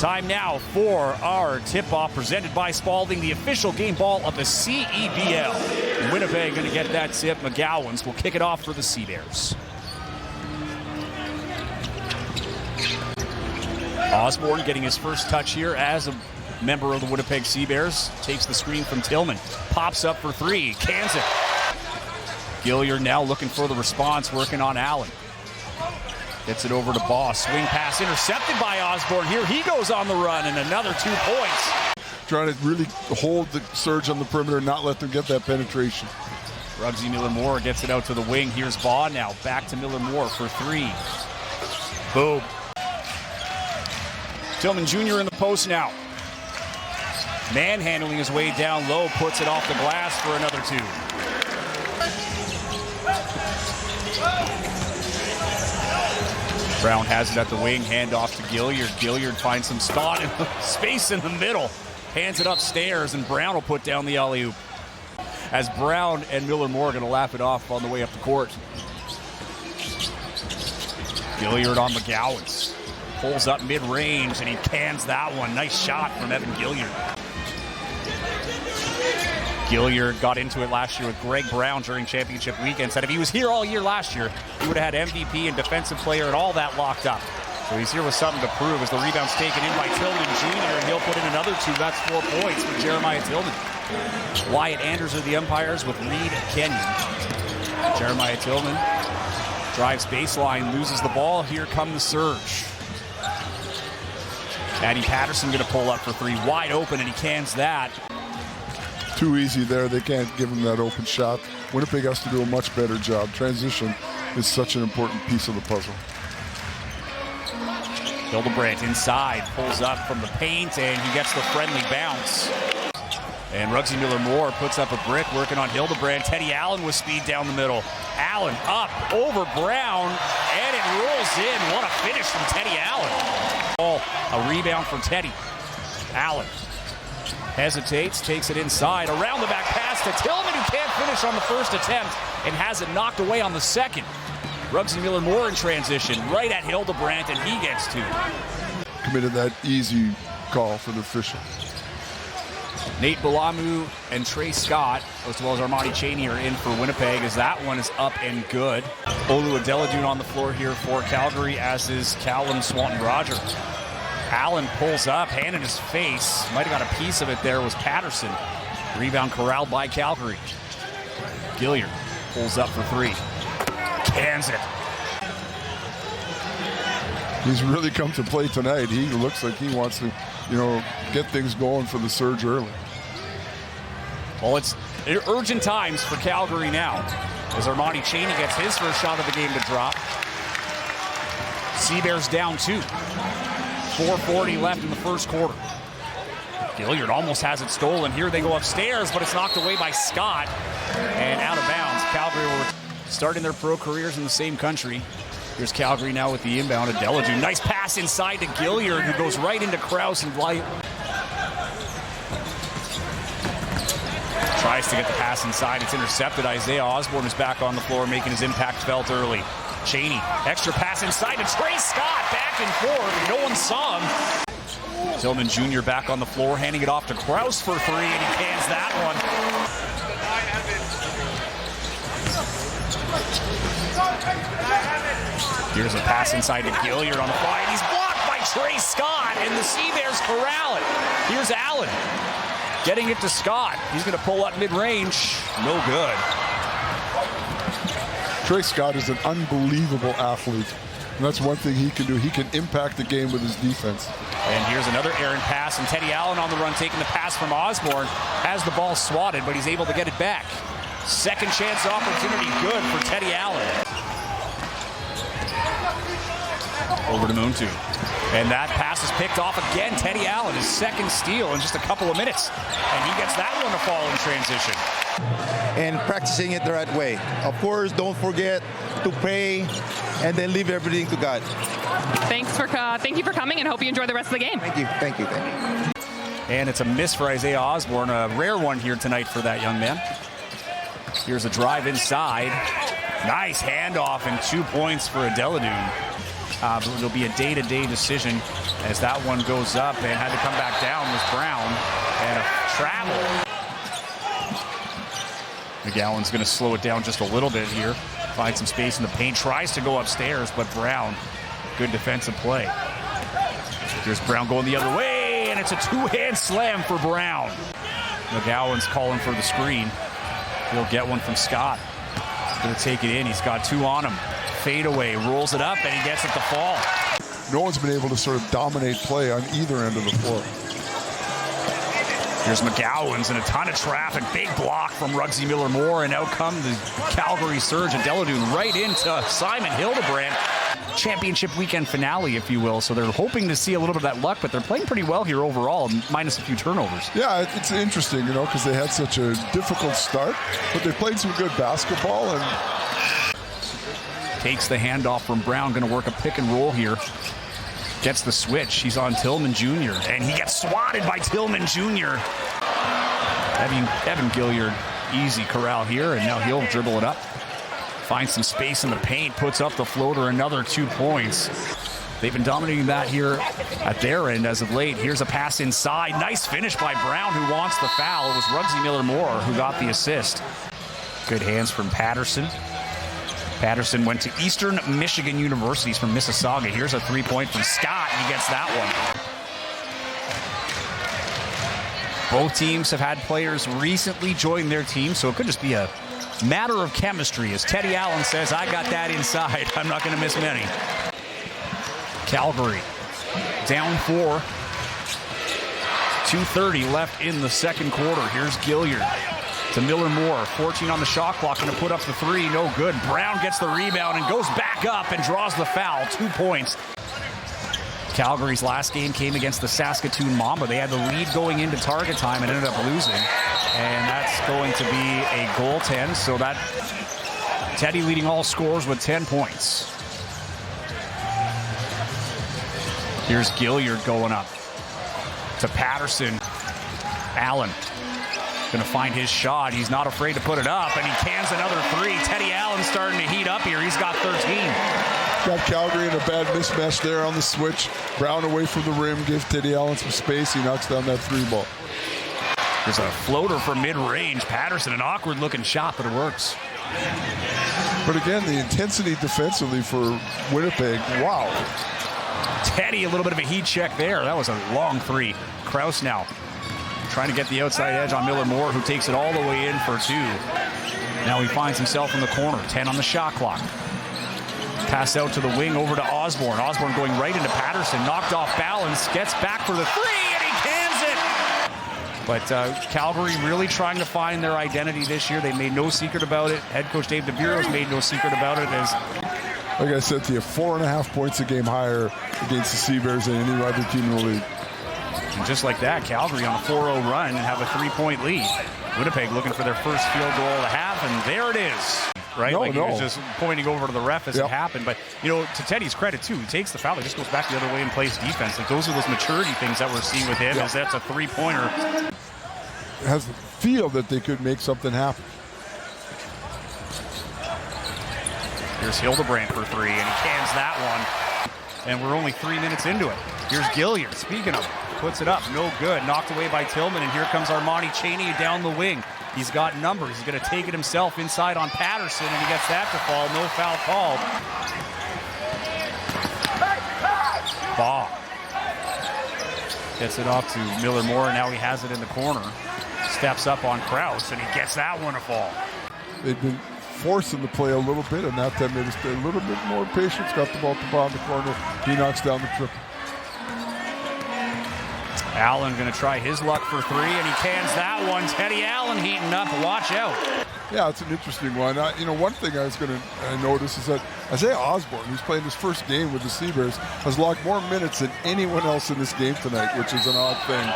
Time now for our tip-off presented by Spalding, the official game ball of the CEBL. Winnipeg going to get that tip. McGowans will kick it off for the Sea Bears. Osborne getting his first touch here as a member of the Winnipeg Sea Bears. Takes the screen from Tillman. Pops up for three. Cans it. Gilliard now looking for the response, working on Allen. Gets it over to Boss. Swing pass intercepted by Osborne. Here he goes on the run, and another 2 points. Trying to really hold the surge on the perimeter and not let them get that penetration. Ruggsy Miller-Moore gets it out to the wing. Here's Baugh now. Back to Miller-Moore for three. Boom. Tillman Jr. in the post now. Manhandling his way down low. Puts it off the glass for another two. Brown has it at the wing, handoff to Gilliard. Gilliard finds some spot in the space in the middle. Hands it upstairs, and Brown will put down the alley-oop. As Brown and Miller-Moore are going to laugh it off on the way up the court. Gilliard on McGowans. Pulls up mid-range, and he cans that one. Nice shot from Evan Gilliard. Gilliard got into it last year with Greg Brown during championship weekend. Said if he was here all year last year, he would have had MVP and defensive player and all that locked up. So he's here with something to prove as the rebound's taken in by Tillman Jr. and he'll put in another two. That's 4 points for Jeremiah Tillman. Wyatt Anders are the umpires with Reed and Kenyon. Jeremiah Tillman drives baseline, loses the ball. Here come the surge. Matty Patterson going to pull up for three. Wide open, and he cans that. Too easy there. They can't give him that open shot. Winnipeg has to do a much better job. Transition is such an important piece of the puzzle. Hildebrandt inside, pulls up from the paint, and he gets the friendly bounce. And Ruggsy Miller-Moore puts up a brick, working on Hildebrandt. Teddy Allen with speed down the middle. Allen up over Brown, and it rolls in. What a finish from Teddy Allen. A rebound for Teddy. Allen hesitates, takes it inside. Around the back pass to Tillman, who can't finish on the first attempt and has it knocked away on the second. Ruggsy Miller-Moore in transition, right at Hildebrandt, and he gets two. Committed that easy call for the official. Nate Balamu and Trey Scott, as well as Armani Chaney, are in for Winnipeg as that one is up and good. Olu Adeladun on the floor here for Calgary, as is Callum Swanton-Roger. Allen pulls up, hand in his face. Might have got a piece of it there, was Patterson. Rebound corralled by Calgary. Gilliard pulls up for three. Cans it. He's really come to play tonight. He looks like he wants to, get things going for the surge early. Well, it's urgent times for Calgary now, as Armani Chaney gets his first shot of the game to drop. Sea Bears down 2. 4:40 left in the first quarter. Gilliard almost has it stolen. Here they go upstairs, but it's knocked away by Scott and out of bounds. Calgary were starting their pro careers in the same country. Here's Calgary now with the inbound. Adeladun. Nice pass inside to Gilliard, who goes right into Krause and Light. Tries to get the pass inside. It's intercepted. Isaiah Osborne is back on the floor, making his impact felt early. Chaney, extra pass inside to Trey Scott. Back and forth. No one saw him. Tillman Jr. back on the floor, handing it off to Krause for three, and he cans that one. Here's a pass inside to Gilliard on the fly, and he's blocked by Trey Scott, and the Sea Bears corral it. Here's Allen getting it to Scott. He's going to pull up mid-range. No good. Trey Scott is an unbelievable athlete. And that's one thing he can do. He can impact the game with his defense. And here's another errant pass, and Teddy Allen on the run, taking the pass from Osborne. Has the ball swatted, but he's able to get it back. Second chance opportunity, good for Teddy Allen. Over to Moontu. And that pass is picked off again. Teddy Allen, his second steal in just a couple of minutes. And he gets that one to fall in transition. And practicing it the right way. Of course, don't forget to pray and then leave everything to God. Thank you for coming, and hope you enjoy the rest of the game. Thank you. And it's a miss for Isaiah Osborne, a rare one here tonight for that young man. Here's a drive inside. Nice handoff and 2 points for Adeladun. But it'll be a day-to-day decision as that one goes up and had to come back down was Brown. And a travel. McGowan's going to slow it down just a little bit here. Find some space in the paint. Tries to go upstairs, but Brown, good defensive play. Here's Brown going the other way, and it's a two-hand slam for Brown. McGowan's calling for the screen. He'll get one from Scott. Going to take it in. He's got two on him. Fadeaway, rolls it up, and he gets it to fall. No one's been able to sort of dominate play on either end of the floor. Here's McGowan's and a ton of traffic. Big block from Ruggsy Miller-Moore, and out come the Calgary Surge and Deladoon right into Simon Hildebrand. Championship weekend finale, if you will. So they're hoping to see a little bit of that luck, but they're playing pretty well here overall, minus a few turnovers. Yeah, it's interesting, because they had such a difficult start, but they played some good basketball. And takes the handoff from Brown, going to work a pick and roll here. Gets the switch. He's on Tillman Jr. And he gets swatted by Tillman Jr. Evan Gilliard, easy corral here, and now he'll dribble it up. Finds some space in the paint, puts up the floater, another 2 points. They've been dominating that here at their end as of late. Here's a pass inside. Nice finish by Brown, who wants the foul. It was Ruggsy Miller-Moore who got the assist. Good hands from Patterson. Patterson went to Eastern Michigan University from Mississauga. Here's a three-point from Scott, and he gets that one. Both teams have had players recently join their team, so it could just be a matter of chemistry. As Teddy Allen says, I got that inside. I'm not going to miss many. Calgary down 4. 2:30 left in the second quarter. Here's Gilliard to Miller-Moore. 14 on the shot clock, going to put up the three. No good. Brown gets the rebound and goes back up and draws the foul. 2 points. Calgary's last game came against the Saskatoon Mamba. They had the lead going into target time and ended up losing. And that's going to be a goaltend. So that Teddy leading all scorers with 10 points. Here's Gilliard going up to Patterson. Allen going to find his shot. He's not afraid to put it up, and he cans another three. Teddy Allen starting to heat up here. He's got 13. Got Calgary in a bad mismatch there on the switch. Brown away from the rim, gives Teddy Allen some space. He knocks down that three ball. There's a floater from mid-range. Patterson, an awkward-looking shot, but it works. But again, the intensity defensively for Winnipeg, wow. Teddy, a little bit of a heat check there. That was a long three. Krause now trying to get the outside edge on Miller-Moore, who takes it all the way in for two. Now he finds himself in the corner. 10 on the shot clock. Pass out to the wing over to Osborne. Osborne going right into Patterson. Knocked off balance. Gets back for the three, and he cans it. But Calgary really trying to find their identity this year. They made no secret about it. Head coach Dave DeViro's made no secret about it. Like I said to you, 4.5 points a game higher against the Sea-Bears than any other team in the league. And just like that, Calgary on a 4-0 run and have a 3-point lead. Winnipeg looking for their first field goal of the half, and there it is. Right? No, He was just pointing over to the ref as it happened. But, to Teddy's credit, too, he takes the foul. He just goes back the other way and plays defense. Like, those are those maturity things that we're seeing with him, as that's a three-pointer. Has the feel that they could make something happen. Here's Hildebrand for three, and he cans that one. And we're only 3 minutes into it. Here's Gilliard, speaking of, puts it up, no good. Knocked away by Tillman, and here comes Armani Chaney down the wing. He's got numbers. He's going to take it himself inside on Patterson, and he gets that to fall. No foul called. Baugh gets it off to Miller-Moore, and now he has it in the corner. Steps up on Krause, and he gets that one to fall. They've been forcing the play a little bit, and that time they just a little bit more patience. Got the ball to the bottom of the corner. He knocks down the triple. Allen going to try his luck for three, and he cans that one. Teddy Allen heating up. Watch out. Yeah, it's an interesting one. One thing I was going to notice is that Isaiah Osborne, who's playing his first game with the Sea-Bears, has logged more minutes than anyone else in this game tonight, which is an odd thing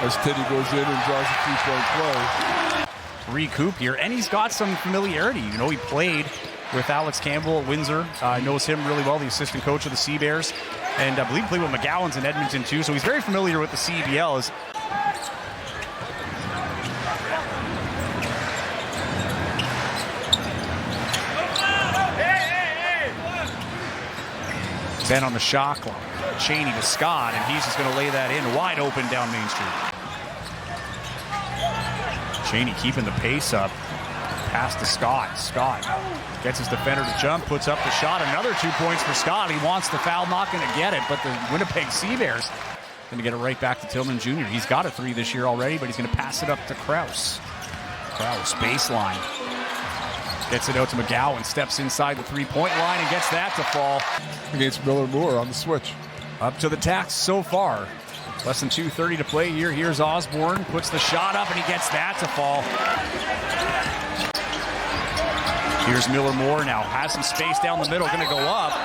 as Teddy goes in and draws a three-point play. Recoup here, and he's got some familiarity. He played with Alex Campbell at Windsor. Knows him really well, the assistant coach of the Sea-Bears. And I believe he played with McGowan's in Edmonton, too. So he's very familiar with the CBL. Ben on the shot clock. Cheney to Scott, and he's just going to lay that in wide open down Main Street. Cheney keeping the pace up. Pass to Scott. Scott gets his defender to jump, puts up the shot. Another 2 points for Scott. He wants the foul, not going to get it, but the Winnipeg Sea Bears going to get it right back to Tillman Jr. He's got a 3 this year already, but he's going to pass it up to Krause. Krause, baseline. Gets it out to McGowan, steps inside the three-point line and gets that to fall. Against Miller Moore on the switch. Up to the tax so far. Less than 2:30 to play here. Here's Osborne, puts the shot up and he gets that to fall. Here's Miller Moore now, has some space down the middle, gonna go up.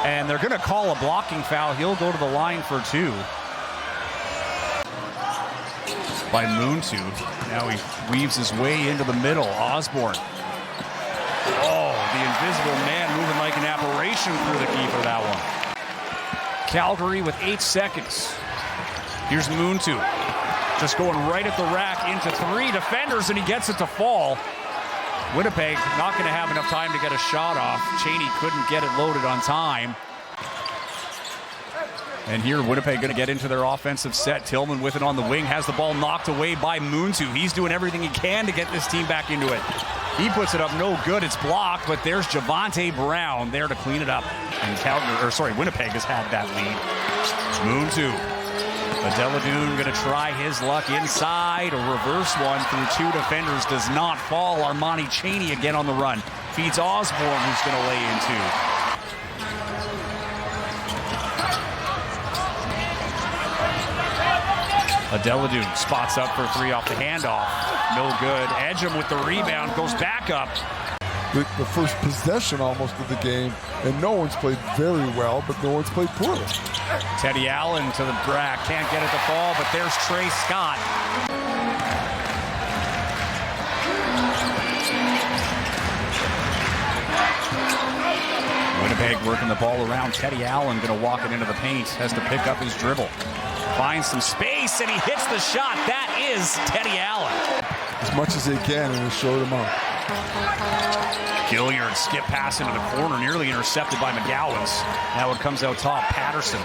And they're gonna call a blocking foul. He'll go to the line for 2. By Moontooth. Now he weaves his way into the middle. Osborne. Oh, the invisible man moving like an apparition through the keeper, that one. Calgary with 8 seconds. Here's Moontooth. Just going right at the rack into 3 defenders, and he gets it to fall. Winnipeg not going to have enough time to get a shot off. Cheney couldn't get it loaded on time. And here, Winnipeg going to get into their offensive set. Tillman with it on the wing, has the ball knocked away by Moontooth. He's doing everything he can to get this team back into it. He puts it up, no good. It's blocked, but there's Javonte Brown there to clean it up. And Winnipeg has had that lead. Moontooth. Deladoon going to try his luck inside. A reverse one through 2 defenders does not fall. Armani Cheney again on the run. Feeds Osborne, who's going to lay in 2. Deladoon spots up for 3 off the handoff. No good. Edgem with the rebound, goes back up. The first possession almost of the game, and no one's played very well, but no one's played poorly. Teddy Allen to the rack, can't get it to fall, but there's Trey Scott. Winnipeg working the ball around. Teddy Allen going to walk it into the paint, has to pick up his dribble. Finds some space, and he hits the shot. That is Teddy Allen. As much as they can in a short amount. Gilliard skip pass into the corner, nearly intercepted by McGowan's. Now it comes out top. Patterson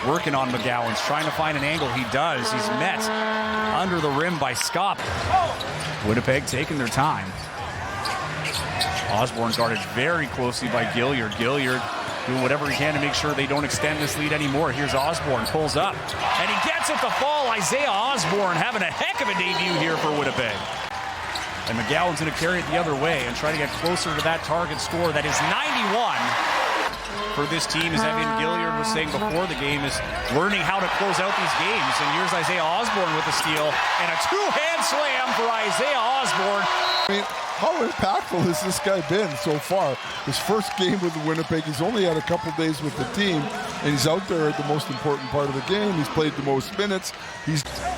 working on McGowan's, trying to find an angle. He does. He's met under the rim by Scott. Winnipeg taking their time. Osborne guarded very closely by Gilliard. Gilliard doing whatever he can to make sure they don't extend this lead anymore. Here's Osborne, pulls up, and he gets it to fall. Isaiah Osborne having a heck of a debut here for Winnipeg. And McGowan's going to carry it the other way and try to get closer to that target score. That is 91 for this team, as Evan Gilliard was saying before the game, is learning how to close out these games. And here's Isaiah Osborne with the steal, and a 2-hand slam for Isaiah Osborne. I mean, how impactful has this guy been so far? His first game with Winnipeg, he's only had a couple days with the team, and he's out there at the most important part of the game. He's played the most minutes.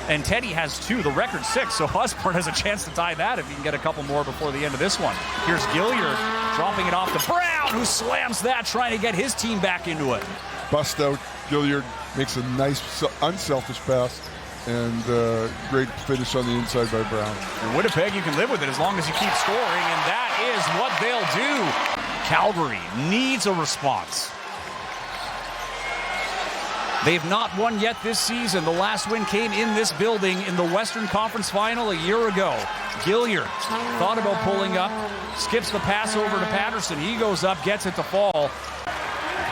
And Teddy has 2, the record 6, so Osborne has a chance to tie that if he can get a couple more before the end of this one. Here's Gilliard dropping it off to Brown, who slams that, trying to get his team back into it. Bust out. Gilliard makes a nice, unselfish pass. And great finish on the inside by Brown. In Winnipeg, you can live with it as long as you keep scoring, and that is what they'll do. Calgary needs a response. They've not won yet this season. The last win came in this building in the Western Conference Final a year ago. Gilliard thought about pulling up, skips the pass over to Patterson. He goes up, gets it to fall.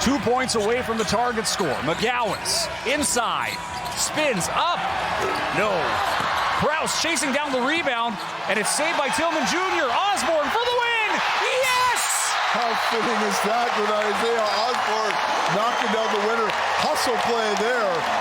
2 points away from the target score. McGowan's inside. Spins up. No. Krause chasing down the rebound, and it's saved by Tillman Jr. Osborne for the win. Yes! How fitting is that with Isaiah Osborne knocking down the winner? Hustle play there.